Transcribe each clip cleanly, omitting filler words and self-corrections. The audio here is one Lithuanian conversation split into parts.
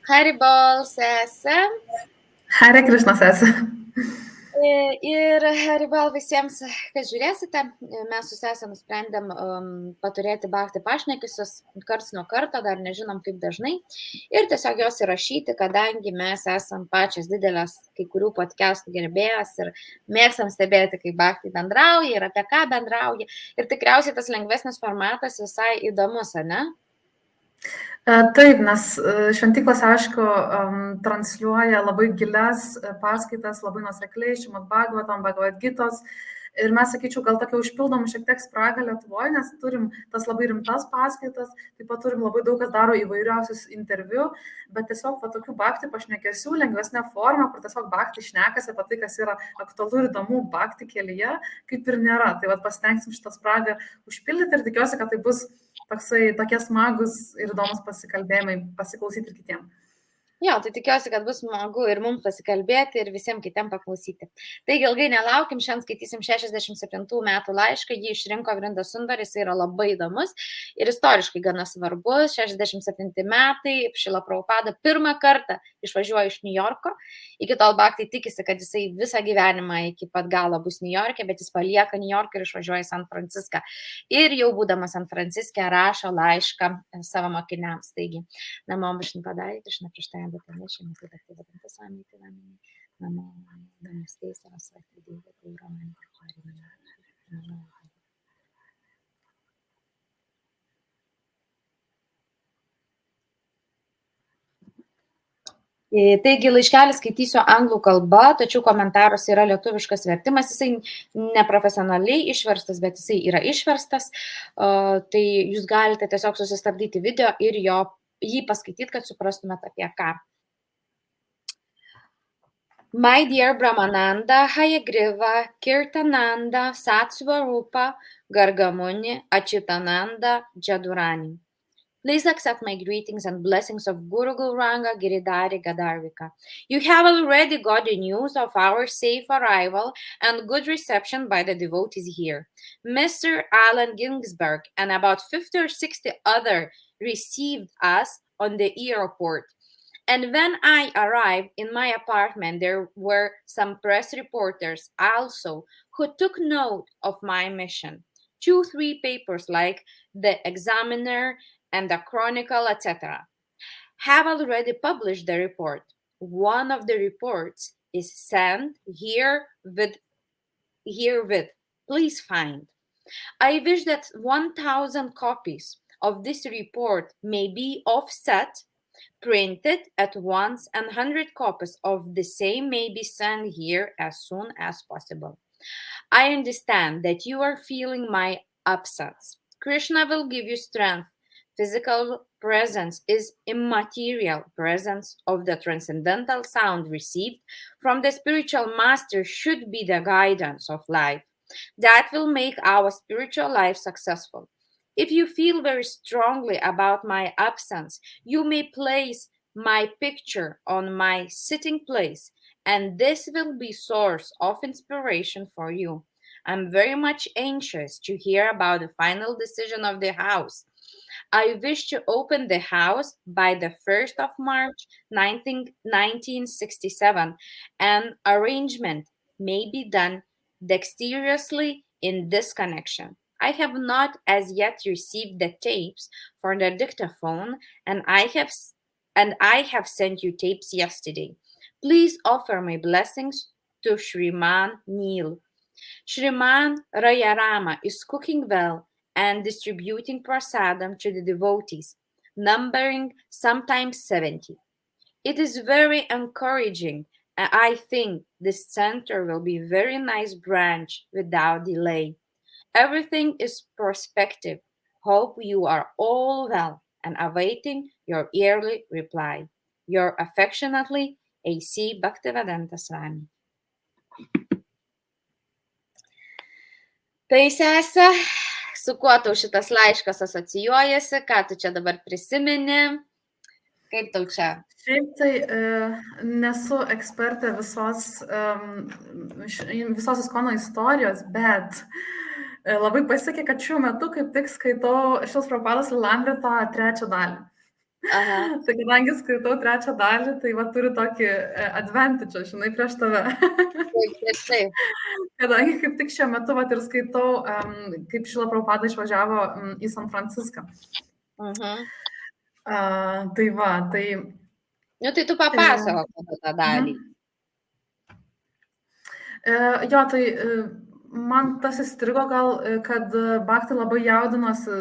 Haribol sesė. Hare Krishna sesė. Ir Haribol visiems, kad žiūrėsite, mes su sesė nusprendėm paturėti bhakti pašnekesius karts nuo karto, dar nežinom kaip dažnai, ir tiesiog jos įrašyti, kadangi mes esam pačios didelės kai kurių podcastų gerbėjas ir mėgstam stebėti, kaip bhakti bendrauja ir apie ką bendrauja. Ir tikriausiai tas lengvesnis formatas visai įdomus, ne? Taip, nes šventyklos, aišku, transliuoja labai gilias paskaitas, labai nuosekliai, Šrimad Bhagavatam, Bhagavad Gitos. Ir mes, sakyčiau, gal tokia užpildom šiek tiek spragą Lietuvoje, nes turim tas labai rimtas paskaitas, taip pat turim labai daug, kas daro įvairiausius interviu, bet tiesiog va tokių bhakti pašnekesių lengvesnė forma, kur tiesiog bhakti šnekasi apie tai, kas yra aktualu ir įdomu bhakti kelyje, kaip ir nėra. Tai va pasitengsim šitą spragą užpildyti ir tikiuosi, kad tai bus tokie smagus ir įdomus pasikalbėjimai, pasiklausyti ir kitiem. Jo, tai tikiuosi, kad bus smagu ir mums pasikalbėti ir visiems kitiem paklausyti. Taigi ilgai nelaukim, šiandien skaitysim 67 metų laišką, jį išrinko Vrinda Sundar, jis yra labai įdomus ir istoriškai gana svarbus. 67 metai, Šrila Prabhupada pirmą kartą išvažiuoja iš Niujorko, iki tol bhakti tikisi, kad jisai visą gyvenimą iki pat galo bus Niujorke, bet jis palieka Niujorką ir išvažiuoja į San Franciską. Ir jau būdamas San Franciske rašo laišką savo mokiniams. Taigi, Namo Vishnu Padai, Krishna Prashtaya Bhataneshim, Bhakti Swami Tivamini, Namo Namaste Saraswati Devi Gauramani Harinam. Taigi laiškelį skaitysiu anglų kalba, tačiau komentaruose yra lietuviškas vertimas, jisai neprofesionaliai išverstas, bet jisai yra išverstas, tai jūs galite tiesiog susistabdyti video ir jį paskaityti, kad suprastumėte apie ką. My dear Brahmananda, Hayagriva, Kirtananda, Satsvarupa, Gargamuni, Achitananda, Jadurani. Please accept my greetings and blessings of Guru Gauranga Giridhari Gadarvika. You have already got the news of our safe arrival and good reception by the devotees here. Mr. Alan Ginsberg and about 50 or 60 others received us on the airport. And when I arrived in my apartment, there were some press reporters also who took note of my mission. 2-3 papers like the Examiner and the Chronicle, etc., have already published the report. One of the reports is sent herewith. Please find. I wish that 1,000 copies of this report may be offset, printed at once, and 100 copies of the same may be sent here as soon as possible. I understand that you are feeling my absence. Krishna will give you strength. Physical presence is immaterial. Presence of the transcendental sound received from the spiritual master should be the guidance of life. That will make our spiritual life successful. If you feel very strongly about my absence, you may place my picture on my sitting place, and this will be source of inspiration for you. I'm very much anxious to hear about the final decision of the house. I wish to open the house by the 1st of March 1967. An arrangement may be done dexterously in this connection. I have not as yet received the tapes for the dictaphone, and I have sent you tapes yesterday. Please offer my blessings to Shriman Neil. Shriman Rayarama is cooking well and distributing prasadam to the devotees, numbering sometimes 70. It is very encouraging, and I think this center will be a very nice branch without delay. Everything is prospective. Hope you are all well and awaiting your yearly reply. Your affectionately, A.C. Bhaktivedanta Swami. Tai sesė, su kuo tau šitas laiškas asocijuojasi, ką tu čia dabar prisimeni, kaip tau čia? Šiaip tai nesu ekspertė visos Iskono istorijos, bet labai pasisekė, kad šiuo metu kaip tik skaitau šios Prabhupados Lilamrito 3 dalį. Aha. Tai kadangi skaitau 3 dalį, tai va turiu tokį advantage, žinai, prieš tave. Taip. Kadangi kaip tik šiuo metu va ir skaitau, kaip Šrila Prabhupada išvažiavo į San Franciską. Tai va, tai... Nu, tai tu papasakok apie tą dalį. Jo, tai man tas įstrigo gal, kad Bhakti labai jaudinosi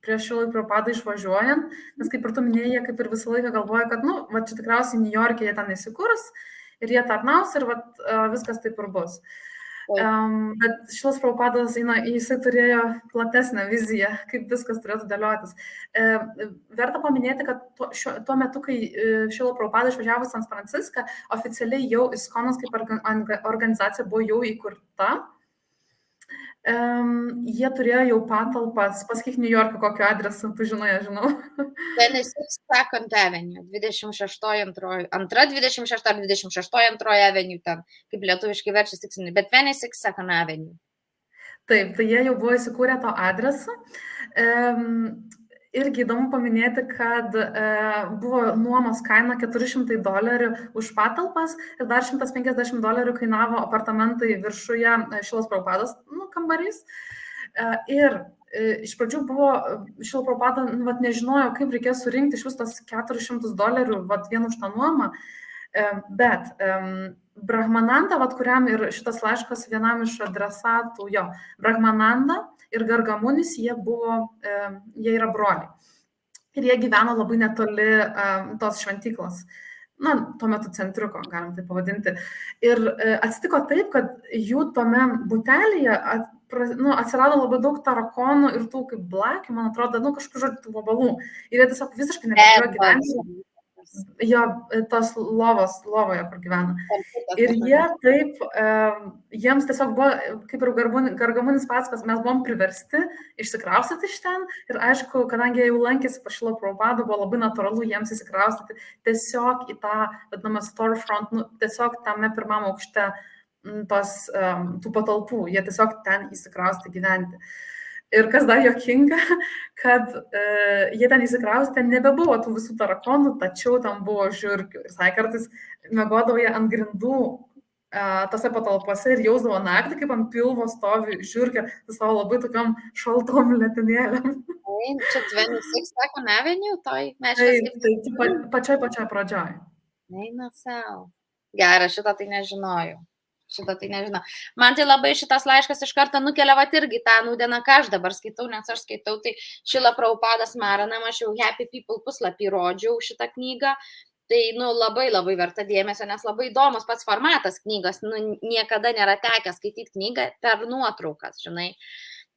prieš Šrilai Prabhupadai išvažiuojant, nes kaip ir tu minėjai, jie kaip ir visą laiką galvoja, kad, nu, va čia tikriausiai New York'e jie ten įsikurs ir jie tarnaus ir va viskas taip ir bus. Bet Šrilas Prabhupadas, jisai turėjo platesnę viziją, kaip viskas turėtų dėliotis. Verta paminėti, kad tuo metu, kai Šrila Prabhupada išvažiavo į San Franciską, oficialiai jau ISKCON'as kaip organizacija buvo jau įkurta. Jie turėjo jau patalpas, pasakyk New York'o kokio adresu, tu žinai, aš žinau. 26 Second Avenue, 26 ar 26 antroji Avenue, ten, kaip lietuviškai verčiasi tiksliai, bet 26 Second Avenue. Taip, tai jie jau buvo įsikūrę to adresu. Irgi įdomu paminėti, kad buvo nuomos kaina $400 už patalpas ir dar $150 kainavo apartamentai viršuje Šrilos Prabhupados kambarys. Ir iš pradžių buvo Šrila Prabhupada, nežinojo, kaip reikės surinkti iš vis tos $400 vien už tą nuomą, bet Brahmananda, kuriam ir šitas laiškas vienam iš adresatų, Brahmananda ir Gargamunis, jie yra broliai. Ir jie gyveno labai netoli tos šventyklos. Na, tuo metu centriuko, galim tai pavadinti. Ir atsitiko taip, kad jų tome butelėje atsirado labai daug tarakonų ir tų kaip blakių, man atrodo, kažkokių žodžių vabalų. Ir jie tiesiog visiškai nebegalėjo gyventi. Jo, tos lovoje, kur gyvena. Ir jie taip, jiems tiesiog buvo, kaip ir Gargamunis pasakas, mes buvom priversti išsikraustyti iš ten. Ir aišku, kadangi jie jau lankėsi pas Šrilą Prabhupadą, buvo labai natūralu jiems įsikraustyti tiesiog į tą, vadinamą, storefront, tiesiog tame pirmam aukšte tų patalpų. Jie tiesiog ten įsikrausti gyventi. Ir kas dar juokinga, kad jie ten įsikraustė, ten nebebuvo tų visų tarakonų, tačiau ten buvo žiurkių. Ir kartais miegodavo jie ant grindų tose patalpose ir jausdavo naktį, kaip ant pilvo stovi žiurkė su savo labai tokiam šaltom letenėlėm. Čia 26 Second Avenue, toj meškas. Taip, pačioj pradžioj. Eina savo. Gerai, šitą tai nežinojau. Man tai labai šitas laiškas iš karto nukelia irgi tą nūdieną, ką aš dabar skaitau, nes aš skaitau, tai Šrila Prabhupadas Maranam, aš jau Happy People puslapį rodžiau šitą knygą, tai labai labai verta dėmesio, nes labai įdomus pats formatas knygos, niekada nėra tekę skaityti knygą per nuotraukas, žinai.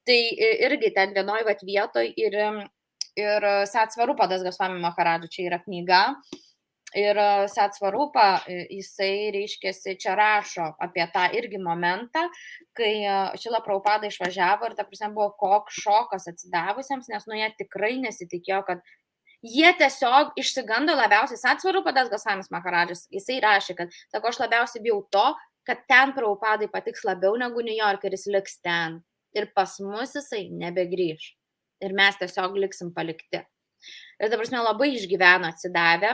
Tai irgi ten vienoj vietoj ir Satsvarupadas Gosvami Maharadžu čia yra knyga. Ir Satsvarupa, jisai, reiškiasi, čia rašo apie tą irgi momentą, kai Šrila Prabhupada išvažiavo ir ta prasme buvo koks šokas atsidavusiems, nes jie tikrai nesitikėjo, kad jie tiesiog išsigando labiausiai. Satsvarupadas Gosvamis Maharadžas, jisai rašė, kad, sako, aš labiausiai bijau to, kad ten Prabhupadai patiks labiau negu New York ir jis liks ten. Ir pas mus jisai nebegrįš. Ir mes tiesiog liksim palikti. Ir ta prasme labai išgyveno atsidavę.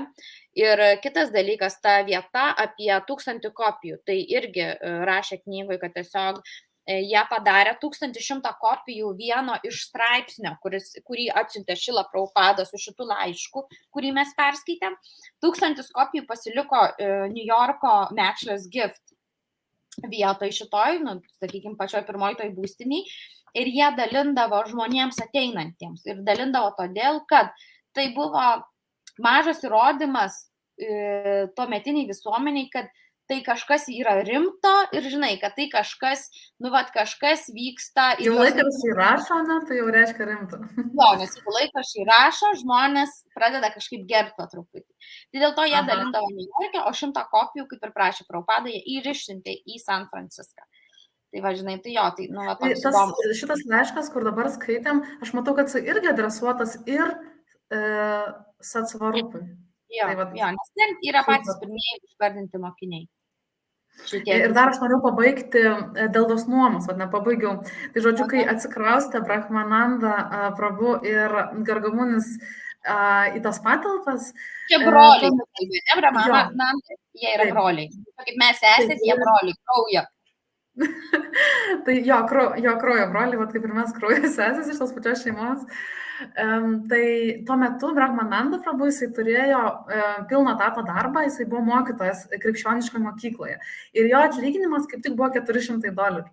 Ir kitas dalykas, ta vieta apie 1000 kopijų, tai irgi rašė knygoje, kad tiesiog jie padarė 1100 kopijų vieno iš straipsnio, kurį atsiuntė Šrila Prabhupada su šitu laišku, kurį mes perskaitėm. 1000 kopijų pasiliko New Yorko Matchless Gift vietoj šitoj, sakykime, pačioj pirmoj toj būstiniai. Ir jie dalindavo žmonėms ateinantiems. Ir dalindavo todėl, kad tai buvo mažas įrodymas tuometiniai visuomeniai, kad tai kažkas yra rimto ir žinai, kad tai kažkas, kažkas vyksta. Jau laikraščiai rašo, tai jau reiškia rimta. Jo, nes jeigu laikraščiai rašo, žmonės pradeda kažkaip gerbti truputį. Tai dėl to jie dalindavo New York'e, o 100 kopijų, kaip ir prašė Prabhupada, jie ir išsiuntė į San Franciską. Tai važinai, tai jo, tai toks įdomus. Šitas laiškas, kur dabar skaitėm, aš matau, kad jis irgi adresuotas ir Satsvarupai. Jo, nes ten yra patys pirmieji išvardinti mokiniai. Ir dar aš noriu pabaigti dėl tos nuomos, nepabaigiau. Tai žodžiu, kai atsikraustė Brahmananda Prabhu ir Gargamunis į tas patalpas. Čia broliai, tuomet- Abrahamą, Jo, jie yra taip. broliai. Kaip mes sesės, jie broliai, kraujo. Tai jo kraujo broliai, vat kaip ir mes kraujo sesės iš tos pačios šeimos. Tai tuo metu Brahmananda Prabhu jisai turėjo pilno etato darbą, jisai buvo mokytojas krikščioniškoje mokykloje. Ir jo atlyginimas kaip tik buvo $400.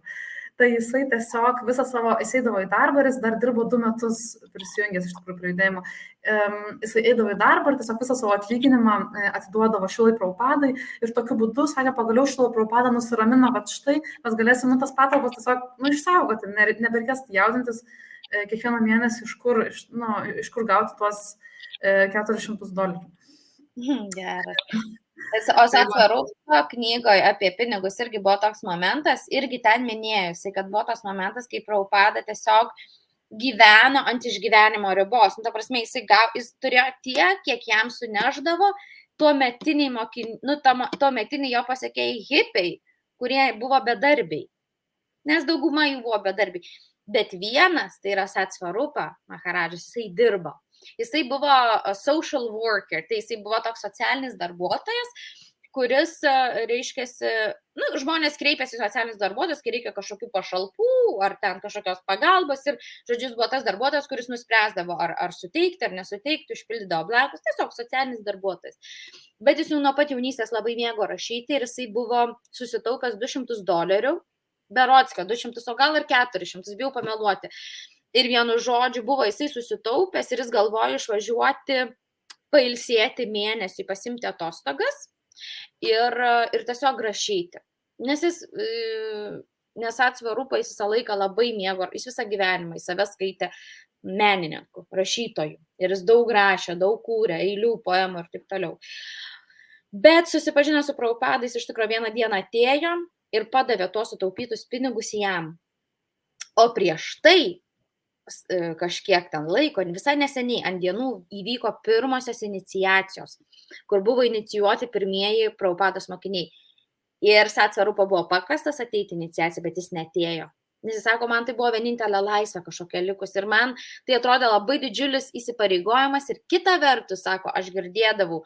Tai jisai tiesiog visą savo, jisai eidavo į darbą ir jis dar dirbo 2 metus prisijungęs iš tikrųjų prie judėjimo. Jisai eidavo į darbą ir tiesiog visą savo atlyginimą atiduodavo Šilai Prabhupadai ir tokiu būdu, sakė, pagaliau Šila Prabhupada nusiramino, kad štai mes galėsim tas patalpas tiesiog išsaugoti, nebereikės jaudintis kiekvieną mėnesį, iš kur gauti tuos $400. Geras. O Satsvarupo knygoje apie pinigus irgi buvo toks momentas, irgi ten minėjusi, kad buvo toks momentas, kai Prabhupada tiesiog gyveno ant išgyvenimo ribos. Ta prasme, jis turėjo tiek, kiek jam suneždavo tuometiniai jo pasiekėjai hipiai, kurie buvo bedarbiai. Nes dauguma jų buvo bedarbiai. Bet vienas, tai yra Satsvarupa Maharadžas, jisai dirbo. Jisai buvo social worker, tai jisai buvo toks socialinis darbuotojas, kuris, reiškiasi, žmonės kreipiasi į socialinius darbuotojus, kai reikia kažkokių pašalpų ar ten kažkokios pagalbos ir, žodžiu, jis buvo tas darbuotojas, kuris nuspręsdavo ar suteikti ar nesuteikti, užpildydavo blankus, tiesiog socialinis darbuotojas. Bet jis jau nuo pat jaunystės labai mėgo rašyti ir jisai buvo susitaupęs $200, berods, kad 200, o gal ir 400, bijau pameluoti. Ir vienu žodžiu buvo jisai susitaupęs ir jis galvojo išvažiuoti, pailsėti mėnesį, pasimti atostogas ir tiesiog rašyti. Nes Satsvarupa jis visą laiką labai mėgo, jis visą gyvenimą į save skaitė menininku, rašytoju. Ir jis daug rašė, daug kūrė, eilių, poemų ir taip toliau. Bet susipažinę su Prabhupada, jis iš tikrųjų vieną dieną atėjo ir padavė tuos sutaupytus pinigus jam. O prieš tai kažkiek ten laiko, visai neseniai ant dienų įvyko pirmosios iniciacijos, kur buvo inicijuoti pirmieji Prabhupados mokiniai. Ir Satsvarupa buvo pakviestas ateiti iniciaciją, bet jis neatėjo. Nes jis sako, man tai buvo vienintelė laisvė kažkokia likus. Ir man tai atrodė labai didžiulis įsipareigojimas. Ir kita vertus, sako, aš girdėdavau,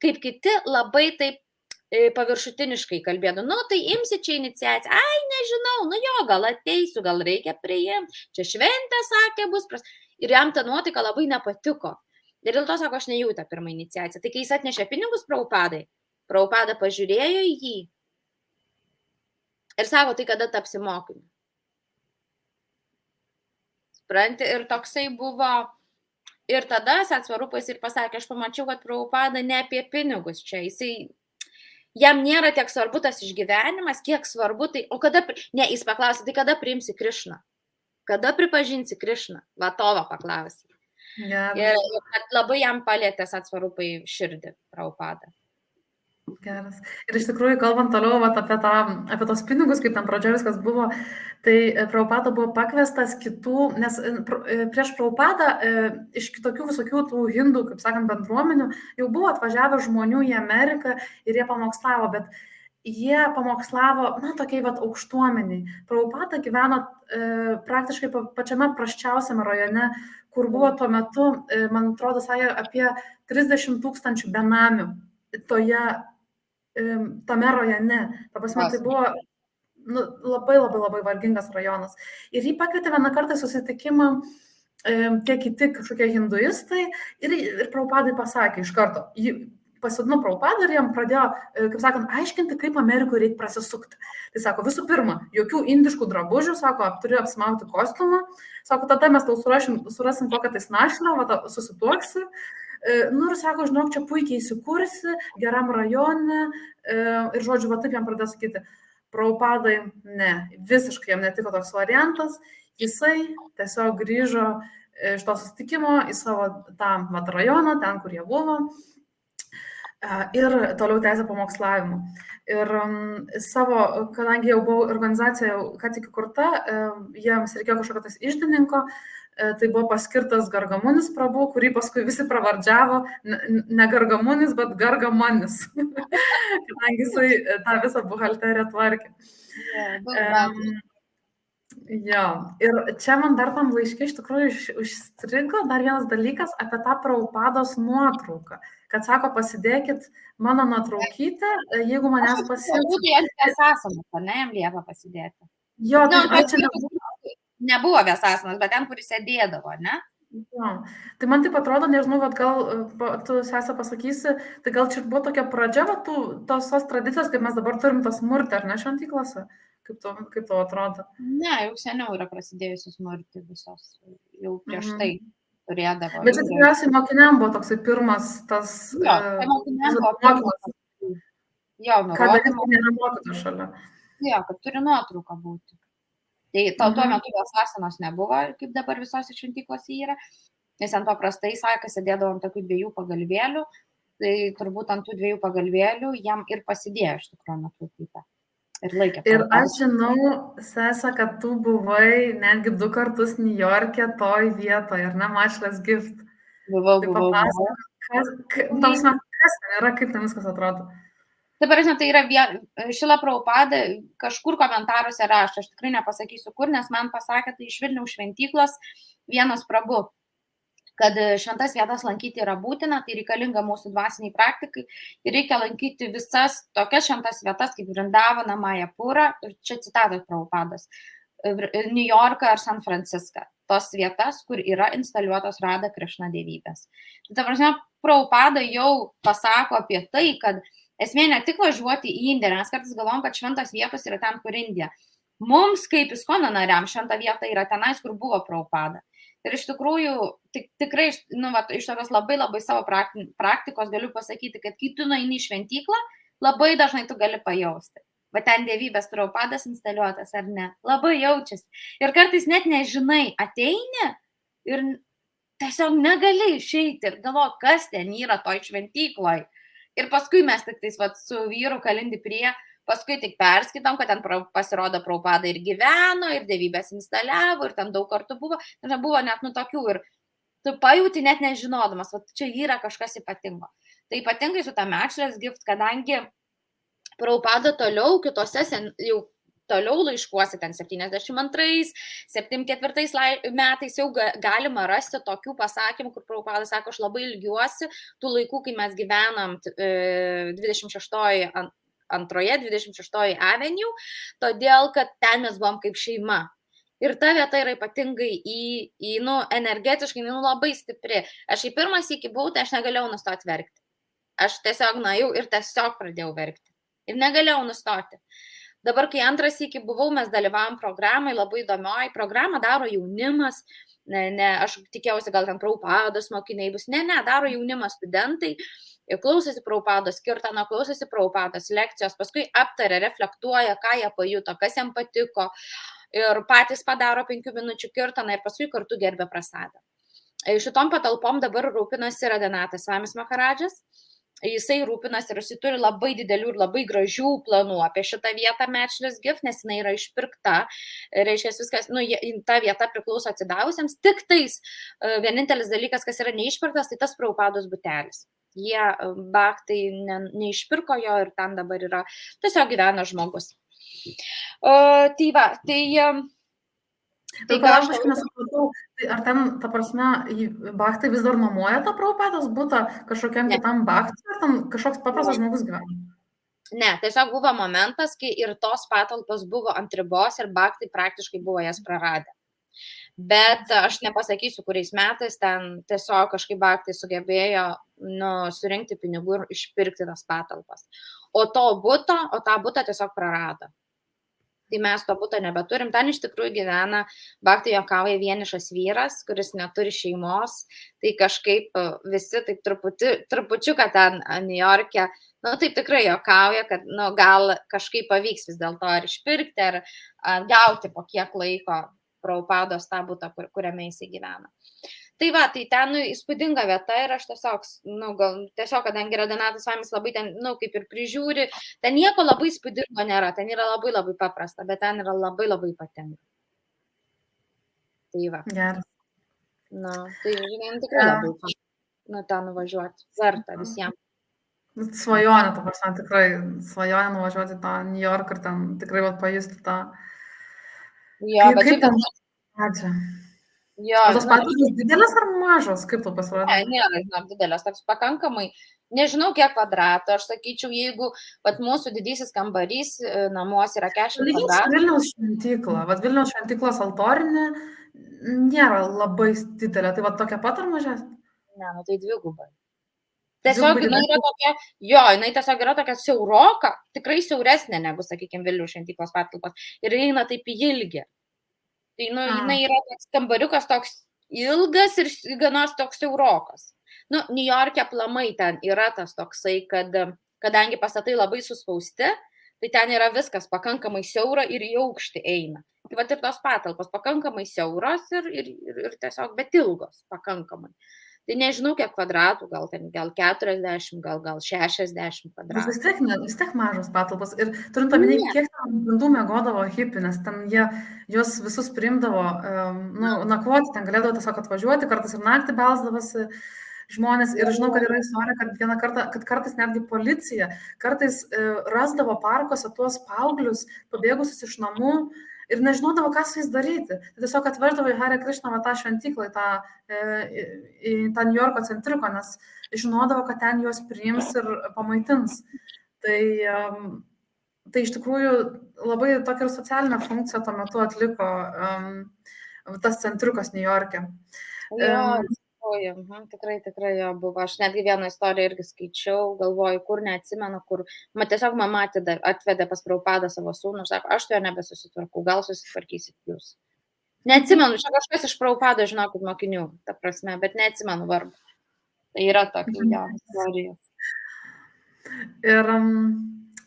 kaip kiti labai taip paviršutiniškai kalbėdavo, tai imsi čia iniciaciją, nežinau, jo, gal ateisiu, gal reikia priimti, čia šventė, sakė, bus pras. Ir jam ta nuotaika labai nepatiko. Ir dėl to, sako, aš nejau tą pirmą iniciaciją. Tai kai jis atnešė pinigus Prabhupadai, Prabhupada pažiūrėjo į jį ir sako, tai kada tapsi mokiniu. Supranti, ir toksai buvo. Ir tada Satsvarupas ir pasakė, aš pamačiau, kad Prabhupada ne apie pinigus čia, jam nėra tiek svarbu tas išgyvenimas, kiek svarbu tai, jis paklausė, tai kada priimsi Krišną? Kada pripažinsi Krišną? Vatovą paklausė. Ir labai jam palėtė Satsvarupai širdį Prabhupada. Geras. Ir iš tikrųjų, kalbant toliau apie tos pinigus, kaip ten pradžioje viskas buvo, tai Prabhupada buvo pakviestas kitų, nes prieš Prabhupadą iš kitokių visokių tų hindų, kaip sakant, bendruomenių jau buvo atvažiavę žmonių į Ameriką ir jie pamokslavo, bet jie pamokslavo, tokiai aukštuomeniai. Prabhupada gyveno praktiškai pačiame prasčiausiame rajone, kur buvo tuo metu, man atrodo, apie 30 000 benamių tame rajone. Ta prasme, tai buvo labai labai labai vargingas rajonas. Ir jį pakvietė vieną kartą susitikimą tie kiti kažkokie hinduistai ir Prabhupadai pasakė iš karto, pasodino Prabhupadą ir jam pradėjo, kaip sakant, aiškinti, kaip Amerikoje reikia prasisukti. Tai sako, visų pirma, jokių indiškų drabužių, sako, turiu apsimauti kostiumą, sako, tada mes tau surasim kokią tai snašlę, susituoksi. Ir sako, žinok, čia puikiai įsikursi, geram rajone, ir žodžiu, taip jam pradėjo sakyti, Prabhupadai, ne, visiškai jam netiko toks variantas, jisai tiesiog grįžo iš to susitikimo į savo tą rajoną, ten, kur jie buvo, ir toliau tęsė pamokslavimą. Ir kadangi jau buvo organizacija ką tik įkurta, jiems reikėjo kažkokio tas iždininko, tai buvo paskirtas Gargamunis Prabhu, kurį paskui visi pravardžiavo, ne Gargamunis, bet Gargamanis, kadangi jisai tą visą buhalteriją tvarkė. Jo, ir čia man dar tam laiške iš tikrųjų užstrigo dar vienas dalykas apie tą Prabhupados nuotrauką, kad sako, pasidėkit mano nuotraukytę, jeigu Aš manęs atsimenu, pasiimsit. būtų ant Vėsasanos, ar ne, jam liepia pasidėti. Jo, Nu, tai ar tos čia vietos, kur nebuvo Vėsasanos, bet ten, kur jis sėdėdavo, ne? jo. Tai man taip atrodo, nežinau, vat gal tu sesę pasakysi, tai gal čia buvo tokia pradžia, va, tos tradicijos, kaip mes dabar turim tas smurtą, ar ne, šventyklose? Kaip tau atrodo? Ne, jau seniau yra prasidėjusios smurti visos, jau prieš tai Mhm. turėdavo. Bet čia Irgi. tikriausiai mokiniam buvo toksai pirmas tas Jo, tai mokiniam buvo pirmas mokymas, jo ką daryti, nurodymas, kai nėra mokytojo šalia. jo, kad turi nuotrauka būti. Tai tuo Mhm. metu Vėsasanos nebuvo, kaip dabar visose šventyklose yra, nes ten paprastai sakė, sėdėdavo ant tokių 2 pagalvėlių, tai turbūt ant tų 2 pagalvėlių jam ir pasidėjo iš tikrųjų nuotraukytą. Ir laikė. Ir aš žinau, sesė, kad tu buvai netgi 2 kartus Niujorke toj vietoje, ar ne, Matchless Gift. Buvau. Tai papasakok, kas ten yra, kaip ten viskas atrodo. Dabar, žinai, tai yra Šila Prabhupada kažkur komentaruose rašo, aš tikrai nepasakysiu kur, nes man pasakė, tai iš Vilniaus šventyklos vienas prabu, kad šventas vietas lankyti yra būtina, tai reikalinga mūsų dvasiniai praktikai ir reikia lankyti visas tokias šventas vietas kaip Vrindavaną, Majapurą, ir čia citatas Prabhupados, New Yorką ar San Franciską, tos vietas, kur yra instaliuotos Rada Krišna dievybės. Tai ta prasme, Prabhupada jau pasako apie tai, kad esmė ne tik važiuoti į Indiją, nes kartais galvom, kad šventos vietos yra ten, kur Indija. Mums, kaip Iskono nariam, šventa vieta yra tenais, kur buvo Prabhupada. Ir iš tikrųjų, tikrai iš tokios labai labai savo praktikos galiu pasakyti, kad kai tu nueini į šventyklą, labai dažnai tu gali pajausti. Va ten dievybės Prabhupadas instaliuotas ar ne. Labai jaučiasi. Ir kartais net nežinai, ateini ir tiesiog negali išeiti ir galvo, kas ten yra toj šventykloj. Ir paskui mes tik tais su vyru kalindi prie, paskui tik perskaitom, kad ten pasirodo Prabhupada ir gyveno, ir dievybės instaliavo, ir ten daug kartų buvo. Ir buvo net tokių, ir tu pajauti net nežinodamas, va čia yra kažkas ypatingo. Tai ypatingai su ta Matchless Gift, kadangi Prabhupada toliau kitose jau toliau laiškuose, ten 72, 74 metais jau galima rasti tokių pasakymų, kur Prabhupada sako, aš labai ilgiuosi tų laikų, kai mes gyvenam 26 antroje, 26 Avenue, todėl, kad ten mes buvom kaip šeima. Ir ta vieta yra ypatingai energetiškai labai stipri. Aš į pirmą sykį buvau, tai aš negalėjau nustoti verkti. Aš tiesiog nuėjau ir tiesiog pradėjau verkti. Ir negalėjau nustoti. Dabar, kai antras sykį buvau, mes dalyvavom programai, labai įdomioj. Programą daro jaunimas. Aš tikėjausi, gal ten Prabhupados mokiniai bus. Ne, daro jaunimas studentai. Klausosi Prabhupados kirtano, klausosi Prabhupados lekcijos, paskui aptaria, reflektuoja, ką jie pajuto, kas jam patiko. Ir patys padaro 5 minučių kirtaną ir paskui kartu gerbė prasadą. Šitom patalpom dabar rūpinasi Radhanathas Svamis Maharadžas. Jisai rūpinasi ir jisai turi labai didelių ir labai gražių planų apie šitą vietą Matchless Gift, nes jinai yra išpirkta. Reiškia, viskas, ta vieta priklauso atsidavusiems. Tik tais vienintelis dalykas, kas yra neišpirktas, tai tas Prabhupados butelis. Jie bhaktai neišpirko jo ir ten dabar yra tiesiog gyvena žmogus. Tai va, Tai gal aš nesupratau, ar ten, ta prasme, bhaktai vis dar nuomoja tą Prabhupados butą kažkokiam kitam bhaktui, ar ten kažkoks paprastas žmogus gyvena? Ne, tiesiog buvo momentas, kai ir tos patalpos buvo ant ribos ir bhaktai praktiškai buvo jas praradę. Bet aš nepasakysiu, kuriais metais ten tiesiog kažkaip bhaktai sugebėjo surinkti pinigų ir išpirkti tas patalpas. O tą butą tiesiog prarado. Tai mes to butą nebeturim. Ten iš tikrųjų gyvena, bhaktai juokauja, vienišas vyras, kuris neturi šeimos. Tai kažkaip visi taip trupučiuką ten Niujorke, taip tikrai juokauja, kad gal kažkaip pavyks vis dėlto ar išpirkti, ar gauti po kiek laiko Prabhupados tą butą, kuriame jisai gyvena. Tai va, tai ten įspūdinga vieta ir aš tiesiog, kadangi Radhanathas Svamis labai ten, kaip ir prižiūri, ten nieko labai įspūdingo nėra, ten yra labai labai paprasta, bet ten yra labai labai ypatinga. Tai va. Geras. Tai žinai, tikrai labai ten nuvažiuoti, verta visiems. Svajonė, ta prasme, tikrai svajonė nuvažiuoti tą New York ir ten tikrai pajusti tą Jo, bet Kaip šiaip ten tas, pradžia? jo, O tos patalpos didelės ar mažos, kaip tau pasirodė? nėra, žinok, didelės, toks pakankamai, nežinau, kiek kvadratų, aš sakyčiau, jeigu vat, mūsų didysis kambarys namuose yra 40 Palygink su kvadratų, Vilniaus šventykla. Vat Vilniaus šventyklos altorinė nėra labai didelė. Tai va tokia pat ar mažesnė? ne, nu tai dvigubai. Tiesiog Dvigubai jinai yra didesnė. tokia, jo, jinai tiesiog yra tokia siauroka, tikrai siauresnė negu, sakykime, Vilniaus šventyklos patalpos ir eina taip į ilgį. Tai, nu, jinai yra toks kambariukas toks ilgas ir gana toks siaurokas. Nu, Niujorke aplamai ten yra tas toksai, kad kadangi pastatai labai suspausti, tai ten yra viskas pakankamai siaura ir į aukštį eina. Tai va ir tos patalpos pakankamai siauros ir tiesiog bet ilgos pakankamai. Tai nežinau, kiek kvadratų, gal 40, gal 60 Bet vis kvadratų. tiek mažos patalpos. Ir turint omeny, Ne. kiek ten grindų mėgodavo hipių, nes ten jie juos visus priimdavo, nakvoti, ten galėdavo tiesiog atvažiuoti, kartais ir naktį belsdavosi žmonės. Ir žinau, kad yra istorija, kad vieną kartą, kad kartais netgi policija kartais rasdavo parkuose tuos paauglius, pabėgusius iš namų ir nežinodavo, ką su jais daryti. Tai tiesiog atveždavo į Hare Krishną tą šventyklą, į tą New Yorko centriką, nes žinodavo, kad ten juos priims ir pamaitins. Tai iš tikrųjų labai tokią ir socialinę funkciją tuo metu atliko tas centriukas New York'e. Jo, tikrai jo buvo. Aš netgi vieną istoriją irgi skaičiau, galvoju, kur neatsimenu, kur tiesiog mama atvedė pas Prabhupadą savo sūnų, sako, aš to nebesusitvarkau, gal susitvarkysit jūs. Neatsimenu, čia kažkas iš Prabhupado, žinokit, mokinių, ta prasme, bet neatsimenu vardu. Tai yra tokia jo istorija. Ir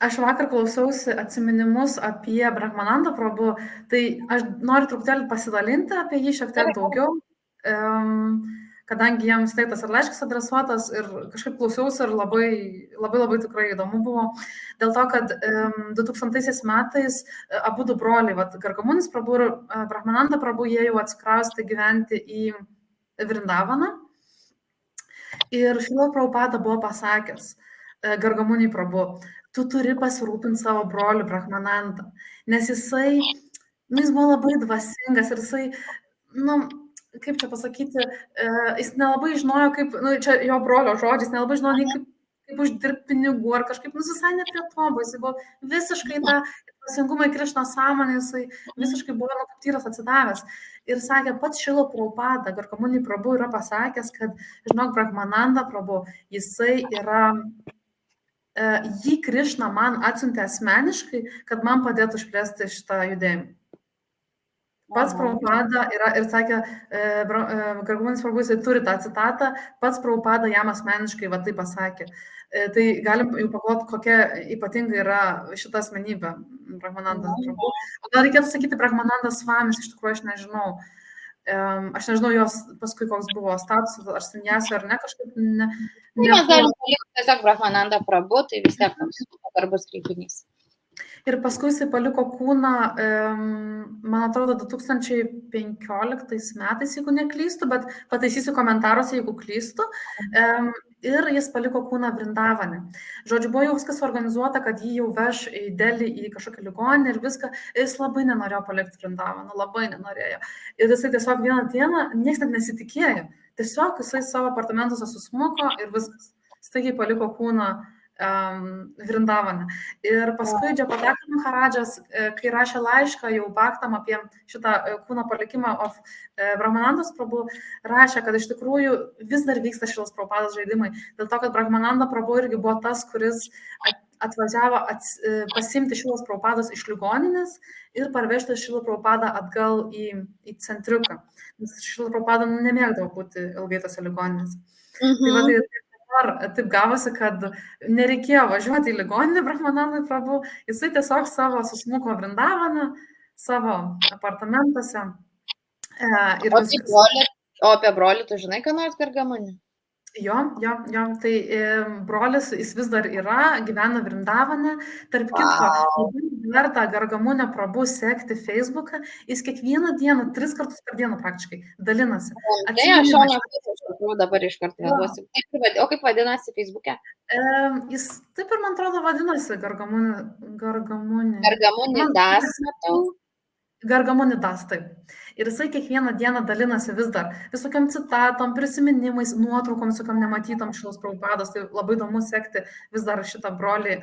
aš vakar klausiausi atsiminimus apie Brahmanandą Prabhu, tai aš noriu truputėlį pasidalinti apie jį šiek tiek daugiau, kadangi jam steigtas ir laiškas adresuotas ir kažkaip klausiausi ir labai tikrai įdomu buvo, dėl to, kad 2000 metais abu du broliai, Gargamunis Prabhu ir Brahmananda Prabhu, jie jau atsikraustė gyventi į Vrindavaną ir Šrila Prabhupada buvo pasakęs Gargamuniai Prabhu, tu turi pasirūpinti savo broliu Brahmanandą, nes jis buvo labai dvasingas ir jisai, kaip čia pasakyti, jis nelabai žinojo, kaip, čia jo brolio žodžiais, nelabai žinojo, kaip uždirbti pinigų ar kažkaip, visai ne prie to, jisai buvo visiškai tą dvasingumą į Krišnos sąmonę, jisai visiškai buvo kaip tyras atsidavęs. Ir sakė, pats Šrila Prabhupada, Gargamuniai Prabhu yra pasakęs, kad, žinok, Brahmananda Prabhu, jisai yra, jį Krišna man atsiuntė asmeniškai, kad man padėtų išplėsti šitą judėjimą. Pats Prabhupada yra ir sakė, Gargamunis Prabhu, jisai turi tą citatą, pats Prabhupada jam asmeniškai va tai pasakė. Tai galim jau pagalvoti, kokia ypatinga yra šita asmenybė Brahmananda Prabhu. O gal reikėtų sakyti Brahmananda Svamis, iš tikrųjų aš nežinau. Aš nežinau jos paskui koks buvo statusas, ar sanjasi ar ne, kažkaip ne. Mes galim palikti tiesiog Brahmananda Prabhu, tai vis tiek toks svarbus kreipinys. Ir paskui jisai paliko kūną, man atrodo, 2015 metais, jeigu neklystu, bet pataisysiu komentaruose, jeigu klystu. Ir jis paliko kūną Vrindavane. Žodžiu, buvo jau viskas organizuota, kad jį jau veš į Delį, į kažkokią ligoninę ir viską. Jis labai nenorėjo palikti Vrindavaną, labai nenorėjo. Ir jisai tiesiog vieną dieną, niekas net nesitikėjo. Tiesiog jisai savo apartamentuose susmuko ir viskas. Staigiai paliko kūną Vrindavane. Ir paskui Džapataka Maharadžas, kai rašė laišką jau Bhaktam apie šitą kūno palikimą of Brahmanandos Prabhu, rašė, kad iš tikrųjų vis dar vyksta Šrilos Prabhupados žaidimai. Dėl to, kad Brahmananda Prabhu irgi buvo tas, kuris atvažiavo pasimti Šrilos Prabhupados iš ligoninės ir parvežti Šrilą Prabhupadą atgal į centriuką. Nes Šrila Prabhupada nemėgdavo būti ilgai tose ligoninėse. Tai va, taip gavosi, kad nereikėjo važiuoti į ligoninę Brahmanandai Prabhu, jisai tiesiog savo susmuko Vrindavaną, savo apartamentuose. O apie brolį, tu žinai, ką nors Gargamunį? Jo, tai brolis, jis vis dar yra, gyvena Vrindavane. Tarp kitko, labai verta Gargamunę Prabhu sekti Facebooką, jis kiekvieną dieną, 3 kartus per dieną praktiškai dalinasi. Tai aš jau dabar iš karto veduosi. O kaip vadinasi Facebook'e? Jis taip ir, man atrodo, vadinasi Gargamunį. Gargamunį Das, matau. Gargamonidas, taip. Ir jisai kiekvieną dieną dalinasi vis dar visokiam citatom, prisiminimais, nuotraukom, visokiam nematytom šios Prabhupados. Tai labai įdomu sekti vis dar šitą brolį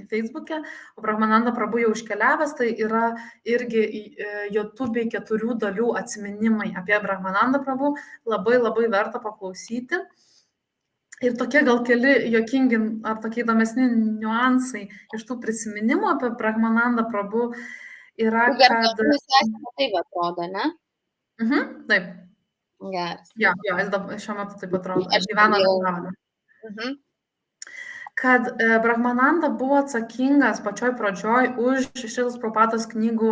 Facebook'e. O Brahmananda Prabhu jau iškeliavęs, tai yra irgi YouTube 4 dalių atsiminimai apie Brahmananda Prabhu. Labai labai verta paklausyti. Ir tokie gal keli juokingi ar tokie įdomesni niuansai iš tų prisiminimų apie Brahmananda Prabhu yra, kad... Taip atrodo, ne? Taip. Geras. Jo, jis šiuo metu taip atrodo. Gyvena Vrindavan. Kad Brahmananda buvo atsakingas pačioj pradžioj už Šrilos Prabhupados knygų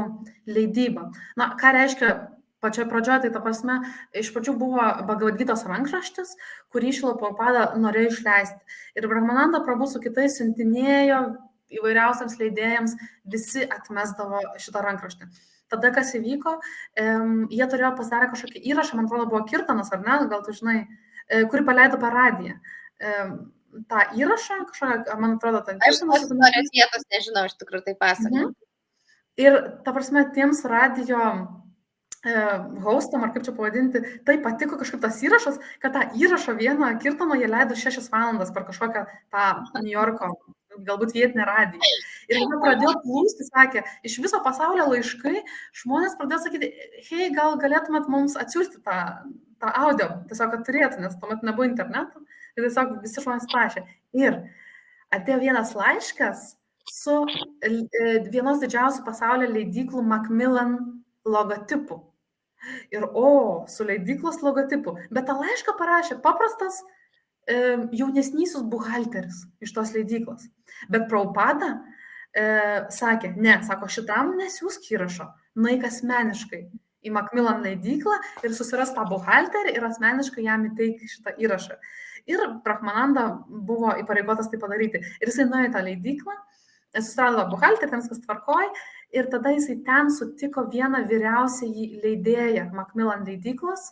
leidybą. Na, ką reiškia pačioj pradžioj, tai ta prasme, iš pradžių buvo Bhagavad Gitos rankraštis, kurį Šrila Prabhupada norėjo išleisti. Ir Brahmananda Prabhu su kitais siuntinėjo įvairiausiams leidėjams, visi atmesdavo šitą rankraštį. Tada kas įvyko, jie turėjo pasidarę kažkokį įrašą, man atrodo, buvo Kirtanas, ar ne, gal tu žinai, kurį paleido per radiją. tą įrašą, kažkokią, man atrodo, ten Kirtanas. Aš istorijos vietos nežinau, iš tikrųjų tai pasakoju. Ir, ta prasme, tiems radio hostam, ar kaip čia pavadinti, tai patiko kažkaip tas įrašas, kad tą įrašą vieną Kirtano jie leido 6 valandas per kažkokią tą New Yorko, galbūt vietinę radiją. Ir jie pradėjo plūsti, sakė, iš viso pasaulio laiškai, žmonės pradėjo sakyti, hei, gal galėtumėt mums atsiųsti tą audio, tiesiog, kad turėtų, nes tuomet nebuvo interneto, ir tiesiog visi žmonės prašė. Ir atėjo vienas laiškas su vienos didžiausių pasaulio leidyklų Macmillan logotipu. Ir su leidyklos logotipu. Bet tą laišką parašė paprastas jaunesnysis buhalteris iš tos leidyklos. Bet Prabhupada sakė, ne, sako, šitam nesiųsk įrašo, nueik asmeniškai į Macmillan leidyklą ir susiras tą buhalterį ir asmeniškai jam įteik šitą įrašą. Ir Brahmananda buvo įpareigotas tai padaryti. Ir jisai nuėjo į tą leidyklą, susirado buhalterį, ten viskas tvarkoj, ir tada jisai ten sutiko vieną vyriausiąjį leidėją Macmillan leidyklos,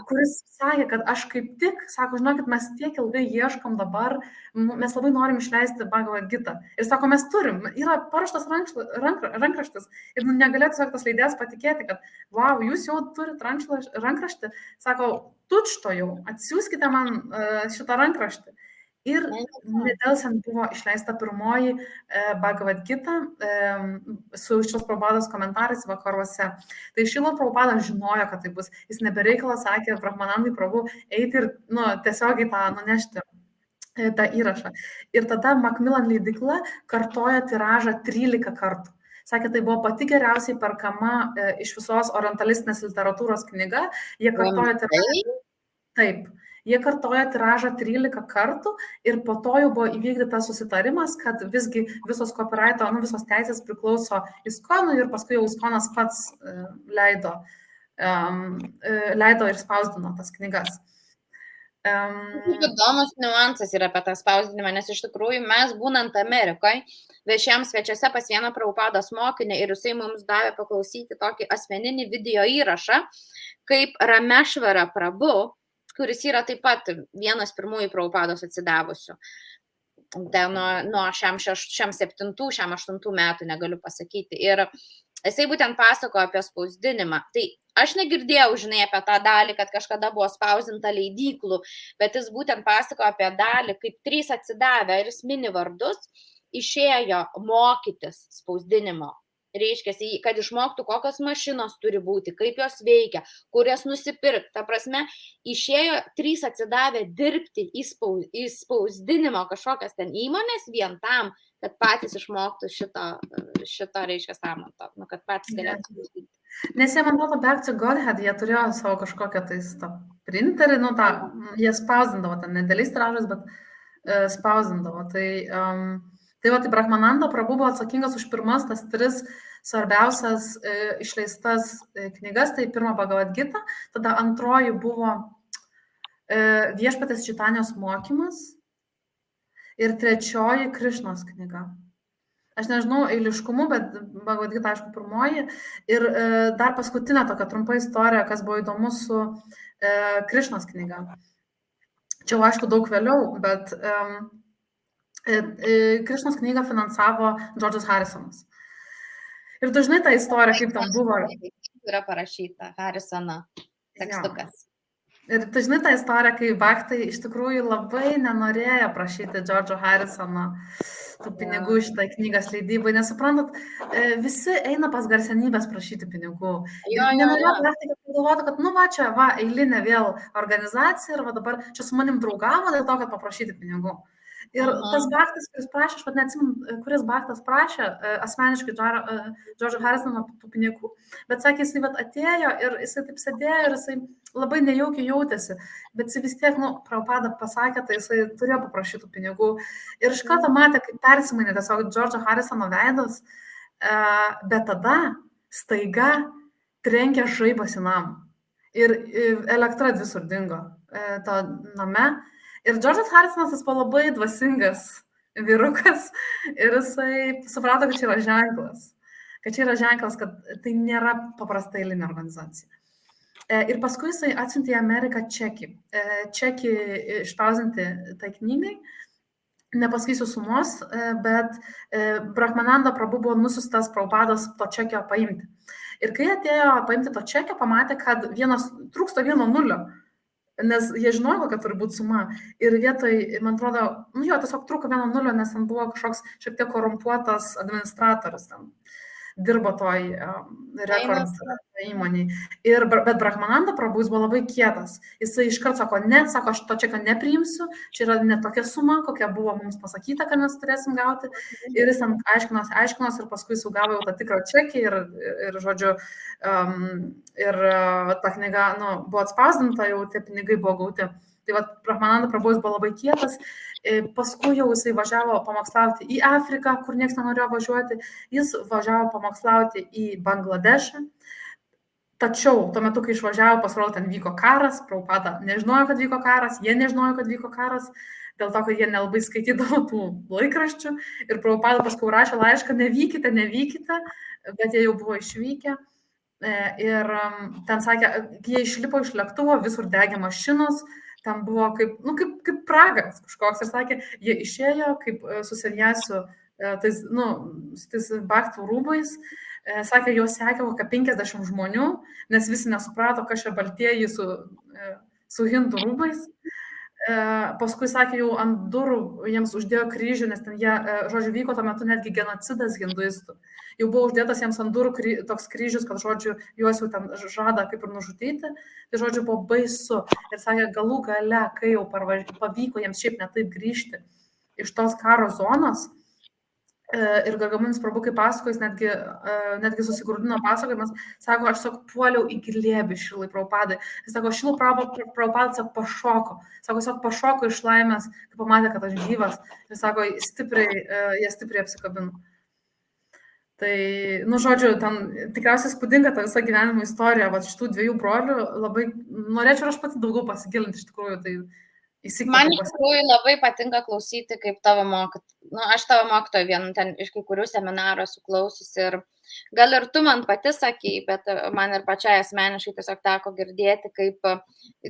kuris sakė, kad aš kaip tik, sako, žinokit, mes tiek ilgai ieškom dabar, mes labai norim išleisti Bhagavad Gitą. Ir sako, mes turim, yra paraštas rankraštis ir negalėtų, sako, tas leidėjas patikėti, kad, wow, jūs jau turit rankraštį, sako, tučto jau, atsiųskite man šitą rankraštį. Ir nedelsiant buvo išleista pirmoji Bhagavad Gita su Šrilos Prabhupados komentarais vakaruose. Tai Šrila Prabhupada žinojo, kad tai bus. Jis nebereikalo sakė Brahmanandai Prabhu eiti ir tiesiog į tą nunešti tą įrašą. Ir tada Macmillan leidykla kartojo tiražą 13 kartų. Sakė, tai buvo pati geriausiai perkama iš visos orientalistinės literatūros knyga. Jie kartojo tiražą. Taip. Jie kartoja tiražą 13 kartų ir po to jau buvo įvykdytas susitarimas, kad visgi visos copyrighto, visos teisės priklauso ISKCONui ir paskui jau ISKCONas pats leido ir spausdino tas knygas. Įdomus niuansas yra apie tą spausdinimą, nes iš tikrųjų mes būnant Amerikoje, viešiem svečiuose pas vieną Prabhupados mokinį ir jisai mums davė paklausyti tokį asmeninį video įrašą, kaip Rameshvara Prabhu, kuris yra taip pat vienas pirmųjų Prabhupados atsidavusių. Nuo šiam 7, šiam 8 metų negaliu pasakyti. Ir jisai būtent pasako apie spausdinimą. Tai aš negirdėjau, žinai, apie tą dalį, kad kažkada buvo spausdinta leidyklų, bet jis būtent pasako apie dalį, kaip 3 atsidavę ir jis mini vardus, išėjo mokytis spausdinimo. Reiškia, kad išmoktų, kokios mašinos turi būti, kaip jos veikia, kurias nusipirkti. Ta prasme, išėjo 3 atsidavę dirbti į spausdinimo kažkokias ten įmonės vien tam, kad patys išmoktų šito reiškia samanto, kad patys galėtų spausdinti. Nes jie, man atrodo, Back to Godhead, jie turėjo savo kažkokią printerį, jie spausdindavo, ten nedėliais tiražais, bet spausdindavo. Tai Brahmananda Prabhu buvo atsakingas už pirmas tas 3 svarbiausias išleistas knygas, tai pirma Bhagavad Gita, tada antroji buvo Viešpatės Čitanijos mokymas ir trečioji Krišnos knyga. Aš nežinau eiliškumu, bet Bhagavad Gita, aišku, pirmoji. Ir dar paskutinė tokia trumpa istorija, kas buvo įdomu su Krišnos knyga. Čia, aišku, daug vėliau, bet Krišnos knygą finansavo Džordžas Harrisonas. Ir dažnai ta istorija, kaip tam buvo. Yra parašyta Harrisono tekstukas. Ir tu žinai tą istoriją, kai Baktai iš tikrųjų labai nenorėjo prašyti Džordžo Harrisono tų pinigų šitai knygas leidybai, nes suprantat, visi eina pas garsenybės prašyti pinigų. Ir nenorėjo Baktai, kad galvotų, kad nu va čia, va, eilinė vėl organizacija ir va dabar čia su manim draugavo dėl to, kad paprašyti pinigų. Ir tas Baktas, kuris prašė, aš pat neatsimenu, kuris Baktas prašė asmeniškai Džordžo Harrisono tų pinigų, bet sakė, jisai vat atėjo ir jisai taip sėdėjo ir jisai labai nejaukiai jautėsi, bet jisai vis tiek, Prabhupada pasakė, tai jisai turėjo paprašytų pinigų. Ir iš karto matė, kaip persimainė tiesiog Džordžo Harrisono veidas, bet tada staiga trenkė žaibas į namą. Ir elektra visur dingo to name. Ir Džordžas Harrisonas jis buvo labai dvasingas vyrukas ir jisai suprato, kad čia yra ženklas. Kad čia yra ženklas, kad tai nėra paprasta eilinė organizacija. Ir paskui jisai atsiuntė į Ameriką čekį. Čekį išspausinti tai knygai. Nepasakysiu sumos, bet Brahmananda Prabhu buvo nusiustas Prabhupados to čekio paimti. Ir kai atėjo paimti to čekio, pamatė, kad trūksta 1 nulio. Nes jie žinojo, kokia turi būti suma. Ir vietoj, man atrodo, tiesiog trūko 1 nulio, nes ten buvo kažkoks šiek tiek korumpuotas administratorius, ten dirbo toj rekord įmoniai. Bet Brahmananda Prabhu buvo labai kietas. Jisai iškart sako, sako, aš to čekio nepriimsiu, čia yra ne tokia suma, kokia buvo mums pasakyta, kad mes turėsim gauti. Ir jis ten aiškinos ir paskui sugavo jau tą tikrą čekį ir žodžiu, ir ta knyga, buvo atspausdinta, jau tie pinigai buvo gauti. Tai va, Brahmananda Prabhu buvo labai kietas, paskui jau jisai važiavo pamokslauti į Afriką, kur niekas nenorėjo važiuoti, jis važiavo pamokslauti į Bangladešą, tačiau tuo metu, kai išvažiavo, pasirodo, ten vyko karas, Prabhupada nežinojo, kad vyko karas, jie nežinojo, kad vyko karas, dėl to, kad jie nelabai skaitydavo tų laikraščių ir Prabhupada paskui rašė laišką, nevykite, bet jie jau buvo išvykę. Ir ten sakė, kai jie išlipo iš lėktuvo, visur degė mašinos, ten buvo kaip pragaras kažkoks ir sakė, jie išėjo kaip susiliesiu tais Baktų rūbais, sakė, juos sekė kokia 50 žmonių, nes visi nesuprato, kas čia baltieji su hindų rūbais. Paskui, sakė, jau ant durų jiems uždėjo kryžių, nes ten jie, žodžiu, vyko tuo metu netgi genocidas hinduistų. Jau buvo uždėtas jiems ant durų toks kryžius, kad, žodžiu, juos jau ten žada kaip ir nužudyti. Tai, žodžiu, buvo baisu. Ir sakė, galų gale, kai jau pavyko jiems šiaip netaip grįžti iš tos karo zonos, ir Gargaminis Prabhu, kaip pasakojus, netgi susigrūdino pasakojimas, sako, aš puoliau į glėbį Šrilai Prabhupadai. Jis sako, Šrilai Prabhupada pašoko iš laimės, kai pamatė, kad aš gyvas. Ir sako, jie stipriai apsikabino. Tai, žodžiu, ten tikriausiai spūdinga ta visa gyvenimo istorija, va šitų 2 brolių, labai norėčiau aš pati daugiau pasigilinti, iš tikrųjų, tai man iš tikrųjų labai patinka klausyti, kaip tavo mokytoja. Aš tavo mokytoja vienu ten iš kai kurių seminarų esu klausiusi ir gal ir tu man pati sakei, bet man ir pačiai asmeniškai tiesiog teko girdėti, kaip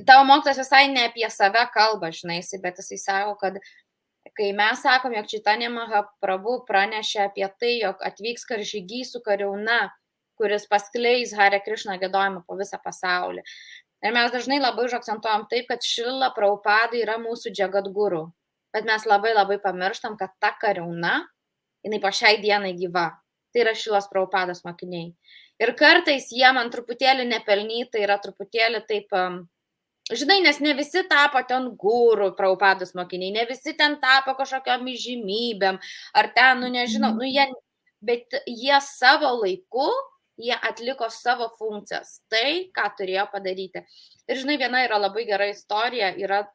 tavo mokytojas visai ne apie save kalba, žinai, bet jisai sako, kad kai mes sakom, jog Chaitanya Mahaprabhu pranešė apie tai, jog atvyks karžygys su kariauna, kuris paskleis Hare Krishna giedojimą po visą pasaulį. Ir mes dažnai labai užakcentuojam taip, kad Šrila Prabhupada yra mūsų Jagadguru. Bet mes labai labai pamirštam, kad ta kariauna, jinai po šiai dienai gyva. Tai yra Šrilos Prabhupados mokiniai. Ir kartais jie man truputėlį nepelnytai yra truputėlį taip, žinai, nes ne visi tapo ten guru Prabhupados mokiniai, ne visi ten tapo kažkokiom įžymybėm, ar ten, nežinau, bet jie savo laiku, jie atliko savo funkcijas, tai, ką turėjo padaryti. Ir žinai, viena yra labai gera istorija, yra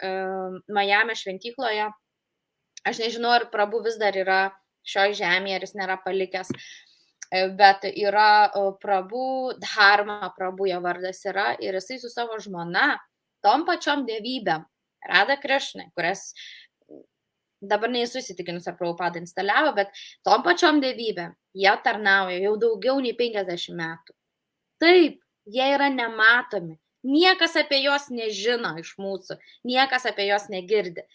Majamio šventykloje. Aš nežinau, ar Prabhu vis dar yra šioje žemėje, ar jis nėra palikęs, bet yra Prabhu, Dharma Prabhu jo vardas yra, ir jisai su savo žmona, tom pačiom dievybėm, Radha Krishnai, kurias dabar nesu įsitikinus, ar Prabhupada instaliavo, bet tom pačiom dievybėm jie tarnauja jau daugiau nei 50 metų. Taip, jie yra nematomi. Niekas apie juos nežino iš mūsų, niekas apie juos negirdi,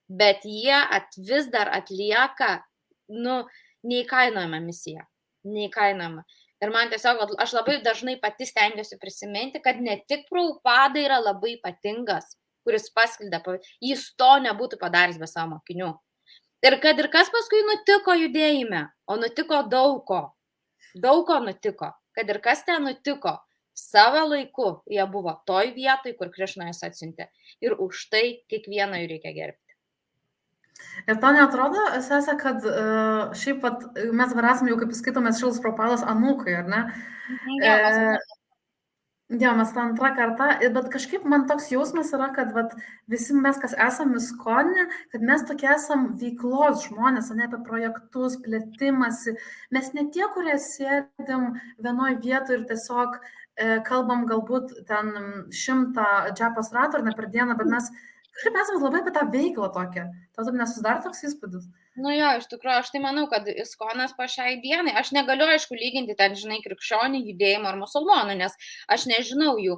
bet jie vis dar atlieka, neįkainojama misiją. Neįkainojama. Ir man tiesiog, aš labai dažnai pati stengiuosi prisiminti, kad ne tik Prabhupada yra labai ypatingas, kuris paskleidė, jis to nebūtų padaręs be savo mokinių. Ir kad ir kas paskui nutiko judėjime, o nutiko daug ko nutiko, kad ir kas ten nutiko, savo laiku jie buvo toj vietoj, kur Krišna jas atsiuntė. Ir už tai kiekvieną jų reikia gerbti. Ir to neatrodo, Sese, kad šiaip pat, mes dabar esame jau, kaip skaitomės, Šilas Prabhupados anūkai, ar ne? Jo, mes tą antrą kartą, bet kažkaip man toks jausmas yra, kad vat, visi mes, kas esame Iskonė, kad mes tokie esam veiklos žmonės, ne apie projektus, plėtimąsi. Mes ne tie, kurie sėdim vienoj vietoj ir tiesiog kalbam galbūt ten 100 džapos ratų ar ne per dieną, bet mes kažkaip esame labai apie tą veiklą tokią. Tau taip nesusidaro toks įspūdis? Nu jo, iš tikrųjų, aš tai manau, kad Iskonas po šiai dienai, aš negaliu, aišku, lyginti ten, žinai, krikščionių judėjimą ar musulmonų, nes aš nežinau jų,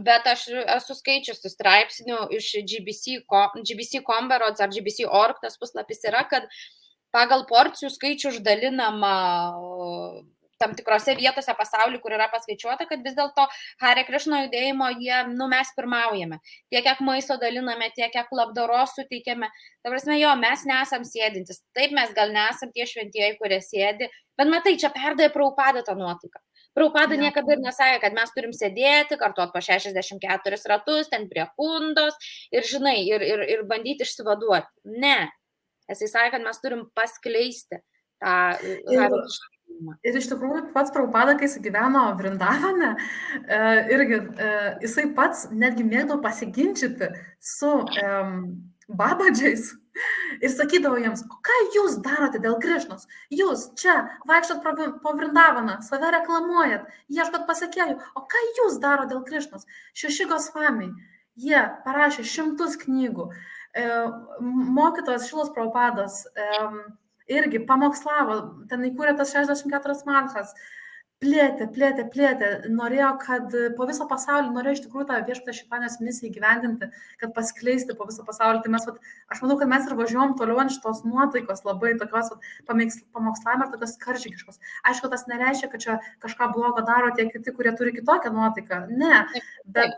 bet aš esu skaičiusi straipsnių iš GBC Comberods ar GBC.org, tas puslapis yra, kad pagal porcijų skaičių uždalinama tam tikrose vietose pasaulyje, kur yra paskaičiuota, kad vis dėlto Hare Krishna judėjimo mes pirmaujame. Tiek, kiek maisto daliname, tiek, kiek labdaros suteikiame. Ta prasme, jo, mes nesam sėdintis. Taip, mes gal nesam tie šventieji, kurie sėdi, bet matai, čia perdavė Prabhupada tą nuotaiką. Prabhupada niekada ir nesakė, kad mes turim sėdėti, kartuot po 64 ratus, ten prie kundos ir, žinai, ir bandyti išsivaduoti. Ne. Jisai sakė, kad mes turim paskleisti tą Hare Krishna. Ir iš tikrųjų pats Prabhupada, kai jis gyveno Vrindavane, irgi jisai pats netgi mėgdavo pasiginčyti su babadžiais ir sakydavo jiems, o ką jūs darote dėl Krišnos? Jūs čia vaikštot po Vrindavaną, save reklamuojat, ieškot pasekėjų, o ką jūs daro dėl Krišnos? 6 Gosvamiai, jie parašė 100 knygų, mokytojas Šilas Prabhupadas, irgi pamokslavo, ten įkūrė tas 64 mantras, plėtė, norėjo, kad po visą pasaulį, norėjo iš tikrųjų tą viešpatės Šitanės misiją įgyvendinti, kad paskleisti po visą pasaulį. Tai mes, aš manau, kad mes ir važiuojam toliau ant šitos nuotaikos, labai tokios pamokslavimo ir tokios karžygiškos. Aišku, tas nereiškia, kad čia kažką blogo daro tie kiti, kurie turi kitokią nuotaiką. Ne, bet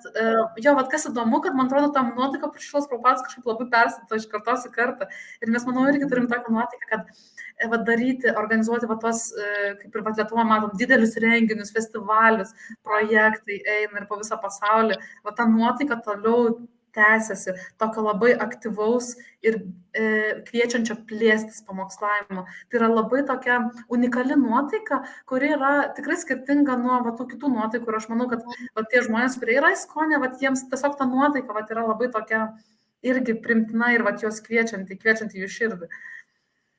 jo, kas įdomu, kad man atrodo, tam nuotaika prieš Šilas Prabhupadas kažkaip labai perstato iš kartos į kartą. Ir mes, manau, irgi turim tokią nuotaiką, kad daryti, organizuoti tos, kaip ir Lietuvoje matom, didelius renginius, festivalius, projektai eina ir po visą pasaulį. Ta nuotaika toliau tęsiasi, tokio labai aktyvaus ir kviečiančio plėstis pamokslavimo. Tai yra labai tokia unikali nuotaika, kuri yra tikrai skirtinga nuo tų kitų nuotaikų. Ir aš manau, kad tie žmonės, kurie yra Iskonė, jiems tiesiog ta nuotaika yra labai tokia irgi primtina ir juos kviečianti jų širdį.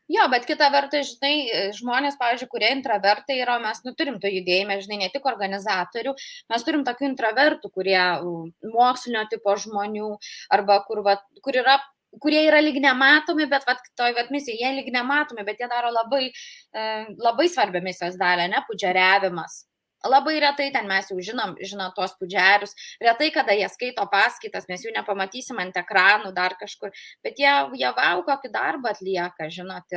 Jo, bet kita vertus, žinai, žmonės, pavyzdžiui, kurie intravertai yra, mes turim to judėjime, žinai, ne tik organizatorių, mes turim tokių intravertų, kurie mokslinio tipo žmonių, arba kurie yra lyg nematomi, bet toj misijai jie lyg nematomi, bet jie daro labai svarbią misijos dalį, ne, pudžiariavimas. Labai retai ten mes jau žinom tuos pudžiarius, retai, kada jie skaito paskaitas, mes jų nepamatysim ant ekranų dar kažkur, bet jie kokį darbą atlieka, žinot,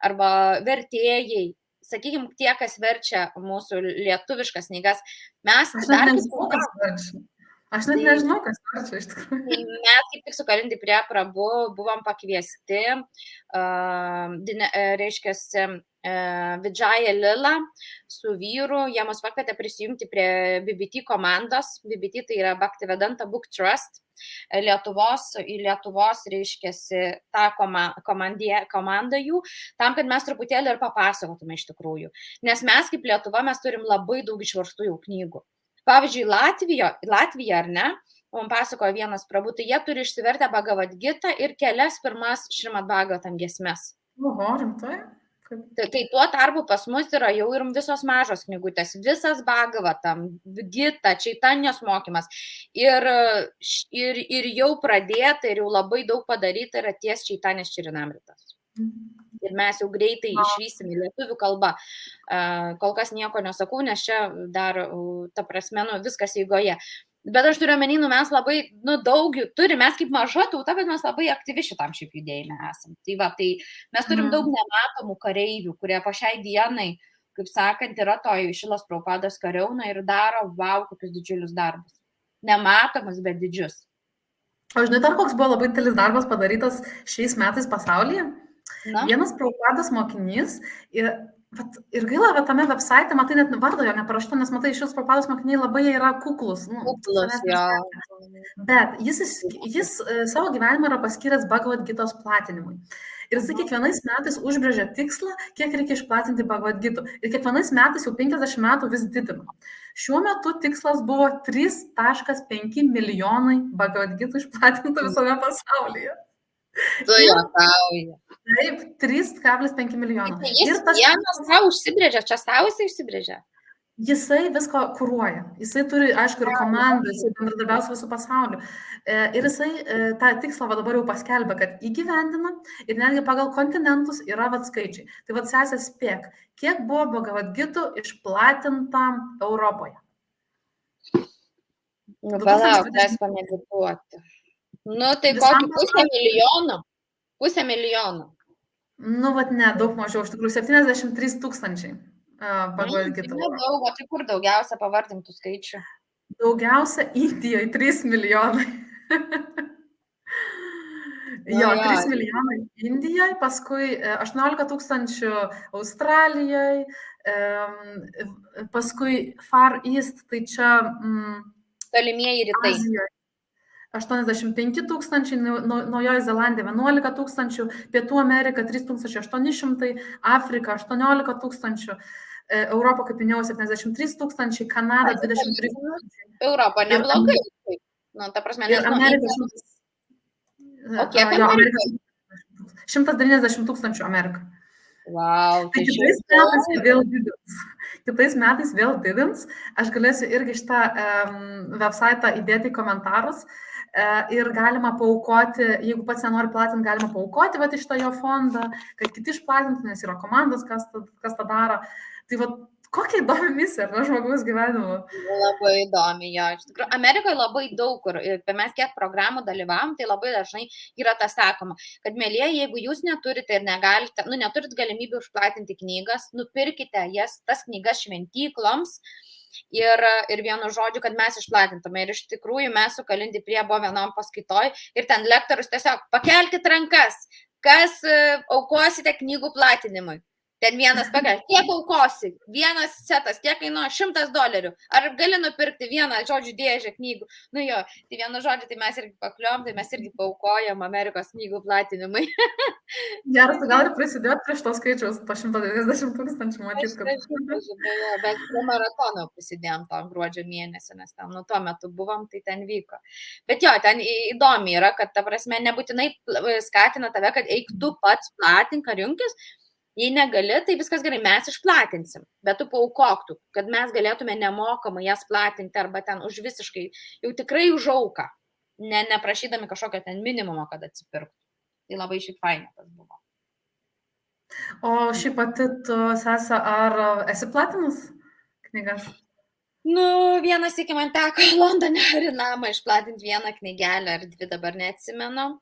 arba vertėjai, sakykime, tie, kas verčia mūsų lietuviškas knygas, mes Aš net nežinau, kas verčia iš tikrųjų. Mes kaip tik su Kalindi prie Prabu buvom pakviesti, reiškiasi, Vidžaja Lila su vyru, jie mus pakvietė prisijungti prie BBT komandos. BBT tai yra Bhaktivedanta Book Trust. Lietuvos reiškiasi tą komandą jų, tam, kad mes truputėlį ir papasakotume iš tikrųjų. Nes mes kaip Lietuva, mes turim labai daug išverstų jau knygų. Pavyzdžiui, Latvija, ar ne, man pasakojo vienas Prabu, tai jie turi išsivertę Bhagavad Gitą ir kelias pirmas Šrimad Bhagavatam giesmes. Oho, rimtai? Tai tuo tarpu pas mus yra jau ir visos mažos knygutės, visas Bhagavatam, Gita, Čaitanjos mokymas. Ir jau pradėta ir jau labai daug padaryta yra ties Čaitanės Čirinamritas. Ir mes jau greitai išvysim į lietuvių kalbą. Kol kas nieko nesakau, nes čia dar, ta prasme, viskas eigoje. Bet aš turiu omeny, mes labai, daug jų turime, mes kaip maža tauta, bet mes labai aktyvi šitam šiaip judėjime esam. Tai mes turim daug nematomų kareivių, kurie po šiai dienai kaip sakant, yra toj Šilos Prabhupados kariauna ir daro, wow, kokius didžiulius darbus. Nematomus, bet didžius. O žinai, dar koks buvo labai didelis darbas padarytas šiais metais pasaulyje? Na, Vienas Prabhupados mokinys ir gaila, bet tame website, matai, net vardo jo neparašyta, nes matai, šis Prabhupados mokiniai labai jie yra kuklus. kuklus, savęs jo. neslepia. Bet jis savo gyvenimą yra paskyręs Bhagavad Gitos platinimui. Ir jisai kiekvienais metais užbrėžia tikslą, kiek reikia išplatinti Bhagavad Gitų. Ir kiekvienais metais jau 50 metų vis didina. Šiuo metu tikslas buvo 3,5 milijonai Bhagavad Gitų išplatintų visame pasaulyje. Tu juokauji. Taip, 3,5 milijono. Jis vienas savo užsibrėžė, čia savo jisai užsibrėžė. Jisai visko kuruoja. Jisai turi, aišku, ir komandą, jisai bendradarbiausia visų pasauliu. Ir jisai tą tikslą dabar jau paskelbė, kad įgyvendina ir netgi pagal kontinentus yra skaičiai. Tai sesė spėk, kiek buvo Bhagavad Gitų išplatinta Europoje? Nu, palauk, mes pamedituoti. Nu, tai kokį 500 milijonų? 500 milijonų. Nu, ne, daug mažiau, iš tikrųjų 73 tūkstančiai. Bhagavad Gita. Nedaug, o tai kur daugiausia pavardintų skaičių? Daugiausia Indijoje 3 milijonai. Jo, 3 milijonai Indijoje, paskui 18 tūkstančių Australijoje, paskui Far East, tai čia tolimieji rytai. Azijoje 85 tūkstančiai, Naujoji Zelandija 11 tūkstančių, Pietų Amerika 3800, Afrika 18 tūkstančių, Europa, kaip minėjau, 73 tūkstančiai, Kanada 23 tūkstančiai. Europa neblogai. Nu, ta prasme, ir Amerika 190 tūkstančių Amerika. Wow, tai kitais metais vėl didins. Aš galėsiu irgi šitą website įdėti į komentarus ir galima paaukoti, jeigu pats nenori platinti, galima paaukoti iš to jo fondą, kad kiti išplatintų, nes yra komandos, kas tą daro. Tai kokia įdomi misija, ar žmogaus gyvenimo? Labai įdomi, jo. Iš tikrųjų, Amerikoje labai daug, kur mes kiek programų dalyvavom, tai labai dažnai yra tas sakoma, kad mėlyje, jeigu jūs neturite ir negalite, neturit galimybių išplatinti knygas, nupirkite tas knygas šventykloms ir vienu žodžiu, kad mes išplatintume. Ir iš tikrųjų mes su Kalindi prie buvo vienam paskaitoj ir ten lektorius tiesiog pakelkit rankas, kas aukosite knygų platinimui. Ten vienas pagal, kiek aukosi, vienas setas, kiek kainuoja $100, ar gali nupirkti vieną, žodžiu, dėžę knygų. Nu jo, tai vienu žodžiu, tai mes irgi pakliom, tai mes irgi paaukojam Amerikos knygų platinimui. Geras, gal ir prisidėt prie šito skaičiaus, to 190 tūkstančių matys, kad... Bet prie maratono prisidėjom tom gruodžio mėnesį, nes ten tuo metu buvom, tai ten vyko. Bet jo, ten įdomi yra, kad ta prasme nebūtinai skatina tave, kad eik tu pats platink ar jungtis. Jei negali, tai viskas gerai, mes išplatinsim, bet tu paaukok, kad mes galėtume nemokamai jas platinti arba ten už visiškai, jau tikrai už auką, neprašydami kažkokio ten minimumo, kad atsipirktų. Tai labai šiaip fainai tas buvo. O šiaip pati tu, Sesa, ar esi platinus knygas? Nu, vienas iki man teko Londone ar į namą išplatinti vieną knygelę ar 2, dabar neatsimenu.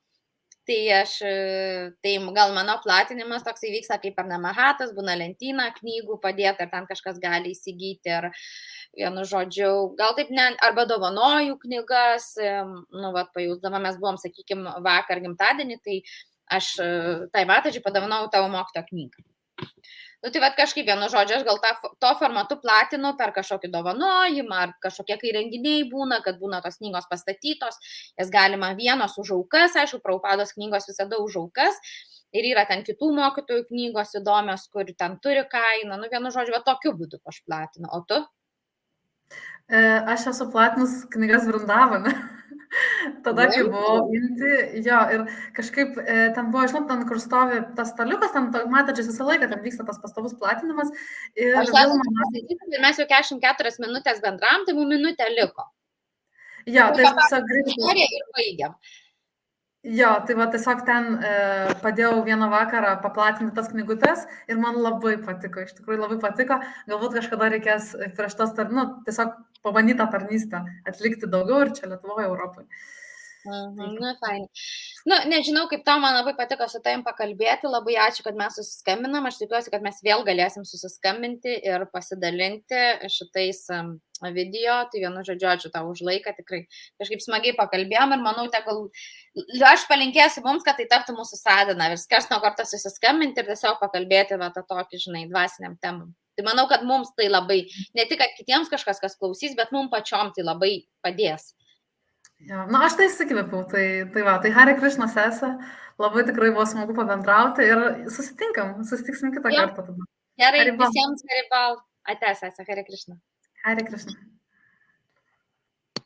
Tai gal mano platinimas toksai vyksta kaip per Namahatas, būna lentyna knygų padėta ir ten kažkas gali įsigyti ir vienu žodžiu, gal taip ne, arba dovanoju knygas, pajausdama mes buvom, sakykime, vakar gimtadienį, tai aš tai Matažiai padovanojau tavo mokytojo knygą. Nu, tai kažkaip vienu žodžiu, aš gal to formatu platinu per kažkokį dovanojimą, ar kažkokie kai renginiai būna, kad būna tos knygos pastatytos, jas galima vienos už aukas, aišku, Prabhupados knygos visada už aukas, ir yra ten kitų mokytojų knygos įdomios, kur ten turi kainą, nu, vienu žodžiu, tokiu būdu aš platinu, o tu? Aš esu platinus knygas Vrindavane. Tada, kai buvau Indija, jo, ir kažkaip ten buvo, žinot, ten, kur stovi tas staliukas, ten Matažiai visą laiką, ten vyksta tas pastovus platinimas. Aš mes jau 44 minutės bendram, tai mums minutė liko. Jo, tai tiesiog greitai. Ir baigiam. Jo, tai tiesiog ten padėjau vieną vakarą paplatinti tas knygutes ir man labai patiko, iš tikrųjų labai patiko. Galbūt kažkada reikės prieš tas, tiesiog pabandyti tą tarnystę atlikti daugiau ir čia Lietuvoje, Europoje. Nu, fainai. Nu, nežinau, kaip tau, man labai patiko su tavim pakalbėti, labai ačiū, kad mes susiskambinam, aš tikiuosi, kad mes vėl galėsim susiskambinti ir pasidalinti šitais video, tai vienu žodžiu, ačiū tau už laiką, tikrai kažkaip smagiai pakalbėjom ir manau, tegul aš palinkėsiu mums, kad tai taptų mūsų sadina, vis kars nuo karto susiskambinti ir tiesiog pakalbėti va tą tokį, žinai, dvasiniam temam. Tai manau, kad mums tai labai, ne tik, kad kitiems kažkas, kas klausys, bet mums pačiom tai labai padės. Jo, nu, aš tai įsikvėpiau, tai Hare Krishna sesė, labai tikrai buvo smagu pabendrauti ir susitiksim kitą kartą tada. Gerai, visiems Hare Bal, ate sesė, Hare Krishna. Hare Krishna.